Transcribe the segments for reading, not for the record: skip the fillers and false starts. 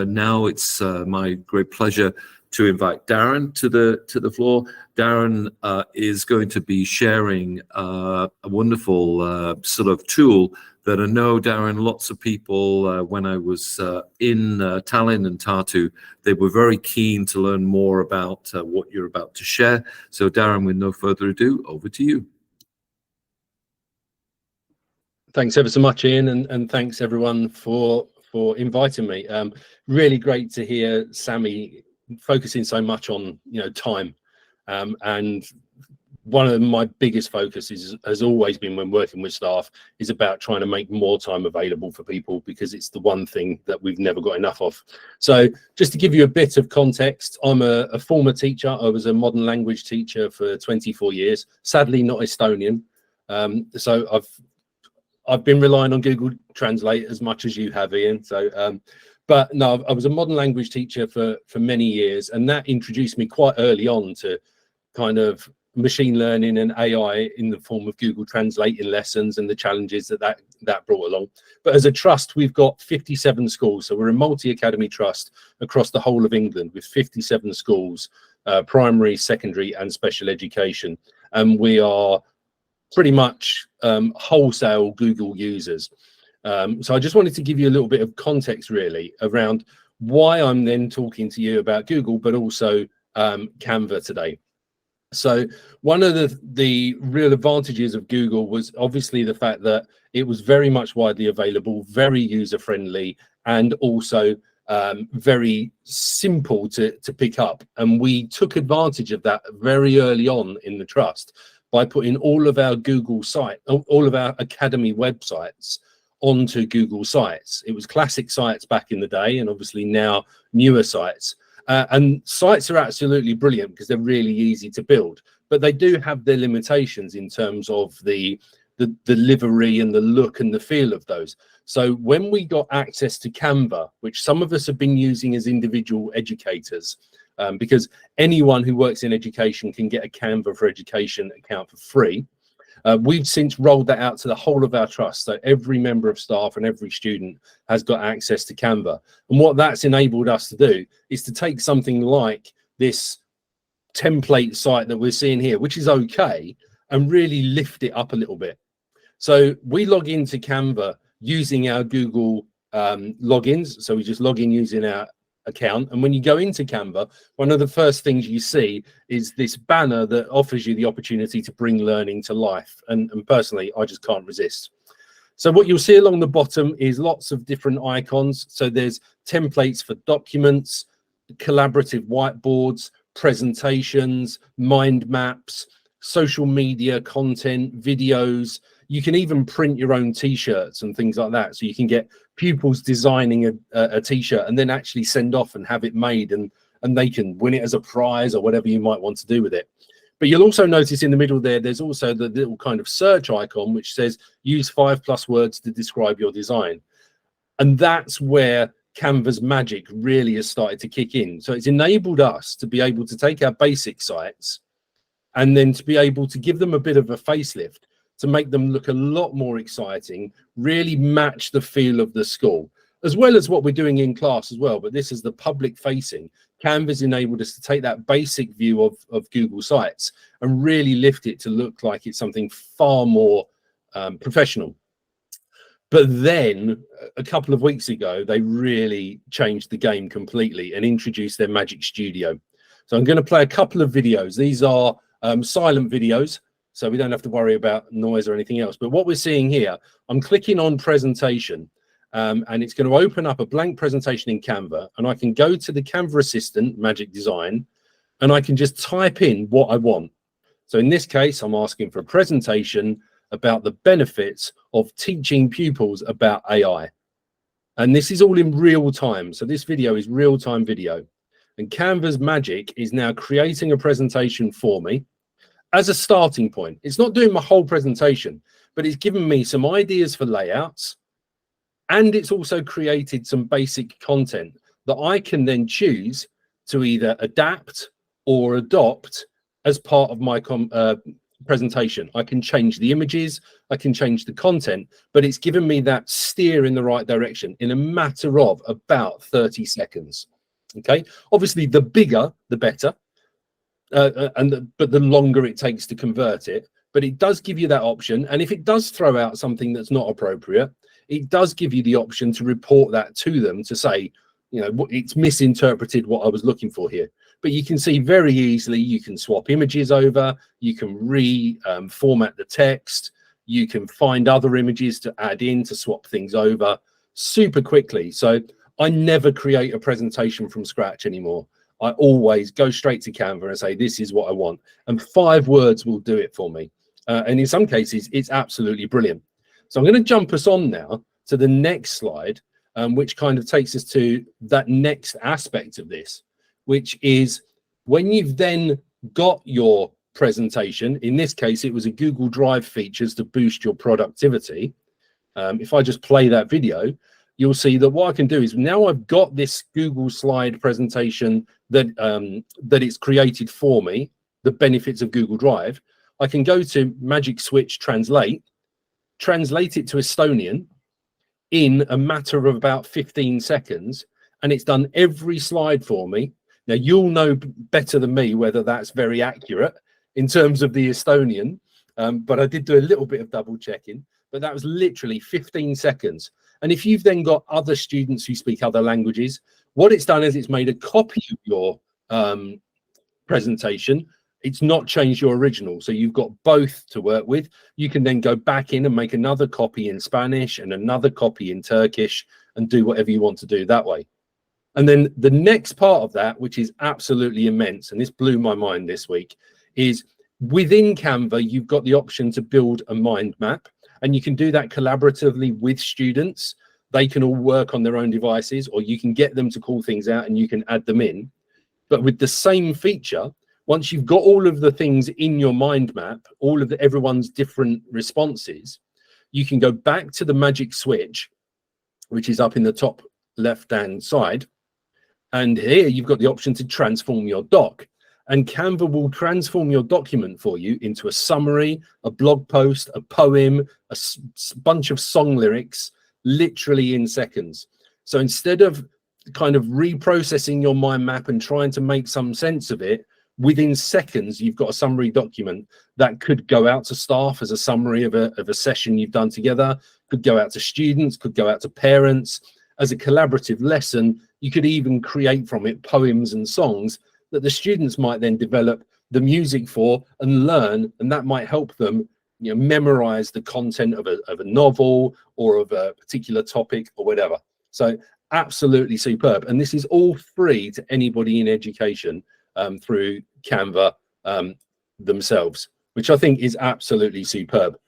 Now it's my great pleasure to invite Daren to the floor. Daren is going to be sharing a wonderful sort of tool that I know, Daren, lots of people, when I was in Tallinn and Tartu, they were very keen to learn more about what you're about to share. So Daren, with no further ado, over to you. Thanks ever so much, Ian, and thanks everyone for inviting me. Really great to hear Sammy focusing so much on time, and one of my biggest focuses has always been when working with staff is about trying to make more time available for people, because it's the one thing that we've never got enough of. So just to give you a bit of context, I'm a former teacher. I was a modern language teacher for 24 years, sadly not Estonian. So I've been relying on Google Translate as much as you have, Ian. So, but no, I was a modern language teacher for many years, and that introduced me quite early on to kind of machine learning and AI in the form of Google Translate in lessons and the challenges that brought along. But as a trust, we've got 57 schools. So we're a multi-academy trust across the whole of England with 57 schools, primary, secondary and special education. And we are pretty much wholesale Google users. So I just wanted to give you a little bit of context really around why I'm then talking to you about Google, but also Canva today. So one of the real advantages of Google was obviously the fact that it was very much widely available, very user-friendly, and also very simple to pick up. And we took advantage of that very early on in the trust by putting all of our Google site, all of our academy websites onto Google Sites. It was classic sites back in the day, and obviously now newer sites. And sites are absolutely brilliant because they're really easy to build, but they do have their limitations in terms of the delivery and the look and the feel of those. So when we got access to Canva, which some of us have been using as individual educators, because anyone who works in education can get a Canva for Education account for free. We've since rolled that out to the whole of our trust. So every member of staff and every student has got access to Canva. And what that's enabled us to do is to take something like this template site that we're seeing here, which is okay, and really lift it up a little bit. So we log into Canva using our Google logins. So we just log in using our account, and when you go into Canva, one of the first things you see is this banner that offers you the opportunity to bring learning to life, and personally I just can't resist. So what you'll see along the bottom is lots of different icons. So there's templates for documents, collaborative whiteboards, presentations, mind maps, social media content, videos. You can even print your own t-shirts and things like that. So you can get pupils designing a t-shirt and then actually send off and have it made, and they can win it as a prize or whatever you might want to do with it. But you'll also notice in the middle there's also the little kind of search icon which says use 5+ words to describe your design. And that's where Canva's magic really has started to kick in. So it's enabled us to be able to take our basic sites and then to be able to give them a bit of a facelift, to make them look a lot more exciting, really match the feel of the school, as well as what we're doing in class as well. But this is the public facing. Canva's enabled us to take that basic view of Google Sites and really lift it to look like it's something far more professional. But then a couple of weeks ago, they really changed the game completely and introduced their Magic Studio. So I'm going to play a couple of videos. These are silent videos, so we don't have to worry about noise or anything else. But what we're seeing here, I'm clicking on presentation, and it's going to open up a blank presentation in Canva, and I can go to the Canva Assistant Magic Design, and I can just type in what I want. So in this case, I'm asking for a presentation about the benefits of teaching pupils about AI. And this is all in real time. So this video is real-time video. And Canva's magic is now creating a presentation for me as a starting point. It's not doing my whole presentation, but it's given me some ideas for layouts. And it's also created some basic content that I can then choose to either adapt or adopt as part of my presentation. I can change the images, I can change the content, but it's given me that steer in the right direction in a matter of about 30 seconds. Okay, obviously the bigger the better, but the longer it takes to convert it, but it does give you that option. And if it does throw out something that's not appropriate, it does give you the option to report that to them, to say, you know, it's misinterpreted what I was looking for here. But you can see very easily, you can swap images over, you can format the text, you can find other images to add in to swap things over super quickly. So I never create a presentation from scratch anymore. I always go straight to Canva and say, this is what I want. And 5 words will do it for me. And in some cases, it's absolutely brilliant. So I'm going to jump us on now to the next slide, which kind of takes us to that next aspect of this, which is when you've then got your presentation. In this case, it was a Google Drive features to boost your productivity. If I just play that video, you'll see that what I can do is now I've got this Google slide presentation that it's created for me, the benefits of Google Drive. I can go to Magic Switch Translate it to Estonian in a matter of about 15 seconds, and it's done every slide for me. Now, you'll know better than me whether that's very accurate in terms of the Estonian, but I did do a little bit of double checking, but that was literally 15 seconds. And if you've then got other students who speak other languages, what it's done is it's made a copy of your presentation. It's not changed your original. So you've got both to work with. You can then go back in and make another copy in Spanish and another copy in Turkish and do whatever you want to do that way. And then the next part of that, which is absolutely immense, and this blew my mind this week, is within Canva, you've got the option to build a mind map. And you can do that collaboratively with students. They can all work on their own devices, or you can get them to call things out and you can add them in. But with the same feature, once you've got all of the things in your mind map, all of everyone's different responses, you can go back to the magic switch, which is up in the top left-hand side. And here you've got the option to transform your doc. And Canva will transform your document for you into a summary, a blog post, a poem, a bunch of song lyrics, literally in seconds. So instead of kind of reprocessing your mind map and trying to make some sense of it, within seconds, you've got a summary document that could go out to staff as a summary of a session you've done together, could go out to students, could go out to parents. As a collaborative lesson, you could even create from it poems and songs that the students might then develop the music for and learn, and that might help them, you know, memorize the content of a novel or of a particular topic or whatever. So absolutely superb. And this is all free to anybody in education through Canva themselves, which I think is absolutely superb.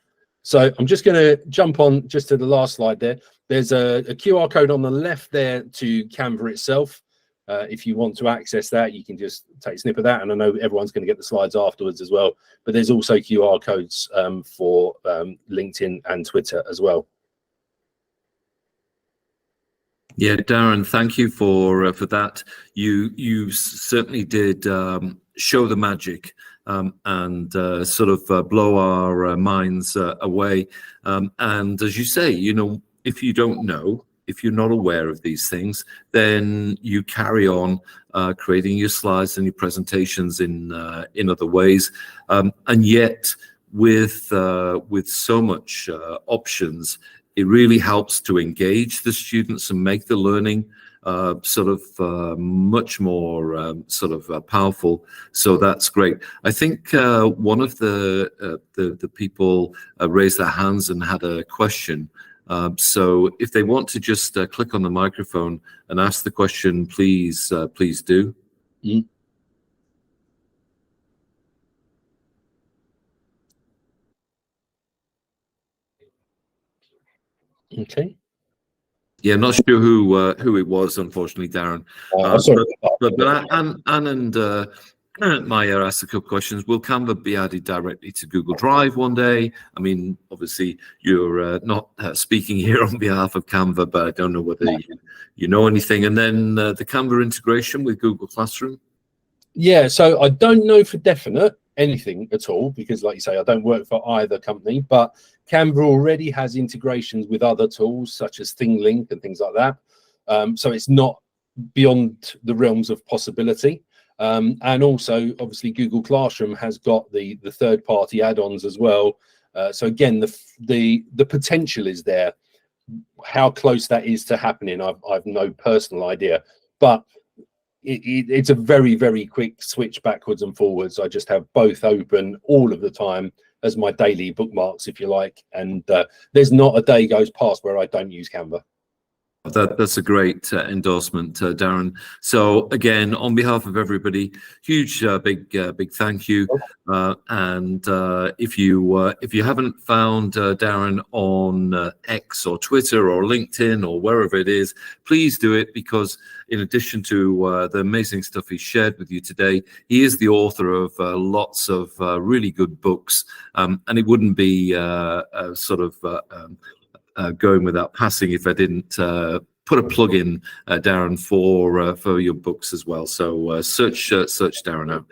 So I'm just going to jump on just to the last slide there. There's a QR code on the left there to Canva itself. If you want to access that, you can just take a snip of that. And I know everyone's going to get the slides afterwards as well. But there's also QR codes for LinkedIn and Twitter as well. Yeah, Daren, thank you for that. You certainly did show the magic and sort of blow our minds away. And as you say, you know, if you don't know, if you're not aware of these things, then you carry on creating your slides and your presentations in other ways. And yet, with so much options, it really helps to engage the students and make the learning sort of much more sort of powerful. So that's great. I think one of the people raised their hands and had a question. So if they want to just click on the microphone and ask the question, please do. Mm. Okay. Yeah, not sure who it was, unfortunately, Daren. But Anne and Maya asked a couple of questions. Will Canva be added directly to Google Drive one day? I mean, obviously, you're not speaking here on behalf of Canva, but I don't know whether you know anything. And then the Canva integration with Google Classroom? Yeah, so I don't know for definite, anything at all, because like you say, I don't work for either company, but Canva already has integrations with other tools such as ThingLink and things like that. So it's not beyond the realms of possibility. And also, obviously, Google Classroom has got the third-party add-ons as well. So again, the potential is there. How close that is to happening, I've no personal idea, but it's a very, very quick switch backwards and forwards. I just have both open all of the time as my daily bookmarks, if you like, and there's not a day goes past where I don't use Canva. That's a great endorsement, Daren. So again, on behalf of everybody, huge, big thank you. And if you haven't found Daren on X or Twitter or LinkedIn or wherever it is, please do it, because in addition to the amazing stuff he shared with you today, he is the author of lots of really good books, and it wouldn't be going without passing if I didn't put a plug in, Daren, for your books as well. So search Daren out.